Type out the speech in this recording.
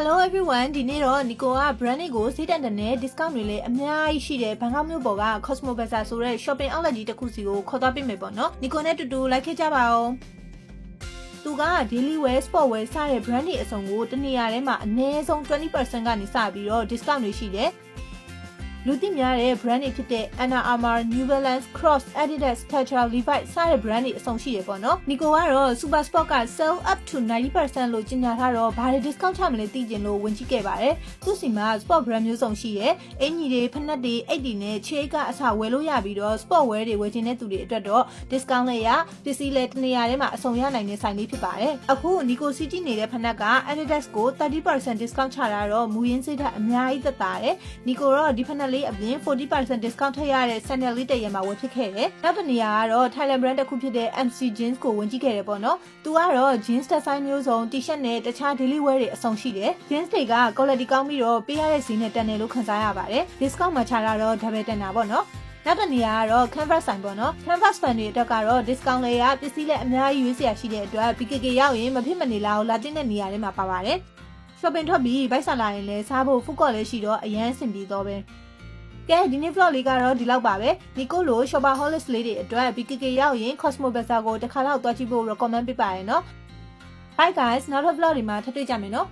Hello everyone ဒီနေ့တော့ Nico က branding ကိုဈေးတန်တဲ့ discount တွေလည်းအများကြီးရှိတယ်ဘန်ကောက်မြို့ပေါ်က Cosmo Bazaar ဆိုတဲ့ shopping outlet ကြီးတစ်ခုစီကိုခေါ်သွားပေးမယ်ပေါ့နော် Nico နဲ့တူတူလိုက်ခဲ့ကြပါဦးသူက daily wear sport wear စတဲ့ brand တွေအစုံကိုတနေရာထဲမှာအနည်းဆုံး 20% ကနေစပြီးတော့ discount တွေရှိတယ်လူသိများတဲ့ brand တွေဖြစ်တဲ့ Under Armour, New Balance, Crocs, Adidas, Skechers, Levi's စတဲ့ brand တွေအစုံရှိတယ်ပေါ့နော်။ Nico ကတော့ Super Sport က sell up to 90% လို့ကြေညာထားတော့ဘာတွေ discount ချမလဲသိကျင်လို့ဝင်ကြည့်ခဲ့ပါတယ်။သူ့စီမှာ sport brand မျိုးစုံရှိတယ်။အင်ကြီးတွေ၊ဖနက်တွေ၊အိတ်တွေနဲ့ခြေအိတ်ကအစဝယ်လို့ရပြီးတော့ sport wear တွေဝယ်ချင်တဲ့သူတွေအတွက်တော့ discount လည်းရပစ္စည်းလည်းတနေရာထဲမှာအစုံရနိုင်တဲ့ဆိုင်လေးဖြစ်ပါတယ်။အခု Nico စီးကြည့်နေတဲ့ဖနက်က Adidas ကို 30% discount ချတာတော့မူရင်းစိတ်ဓာတ်အများကြီးသက်သာတယ်။ Nico တော့ဒီဖနက်လေးအပြင် 40% discount ထည့်ရတဲ့ sandal လေးတစ်ရက်မှာဝယ်ဖြစ်ခဲ့တယ်။နောက်တစ်နေရာကတော့ Thailand brand တစ်ခုဖြစ်တဲ့ MC Jeans ကိုဝင်ကြည့်ခဲ့တယ်ပေါ့နော်။သူကတော့ jeans design မျိုးစုံ t-shirt နဲ့တခြား daily wear တွေအစုံရှိတယ်။ jeans တွေက quality ကောင်းပြီးတော့ပေးရတဲ့ဈေးနဲ့တန်တယ်လို့ခံစားရပါတယ်။ discount မှာချတာတော့ double တန်တာပေါ့နော်။နောက်တစ်နေရာကတော့ Canvas ဆိုင်ပေါ့နော် Canvas fan တွေအတွက်ကတော့ discount လေးရပစ္စည်းလည်းအများကြီးရွေးစရာရှိတဲ့အတွက် BKK ရောက်ရင်မဖြစ်မနေလာတင်တဲ့နေရာတွေမှာပါပါတယ်။ shopping ထွက်ပြီးဘိုက်ဆာလာရင်လည်းစားဖို့ food court လည်းရှိတော့အရန်အဆင်ပြေတော့ပဲကဲဒီနေ့ vlog လေးကတော့ဒီလောက်ပါပဲ Nico လို shopaholics လေးတွေအတွက် BKK ရောက်ရင် Cosmo Bazaar ကိုတစ်ခါတော့တွားကြည့်ဖို့ recommend ပေးပါရနော် Bye guys နောက်ထပ် vlog တွေမှာထပ်တွေ့ကြမယ်နော်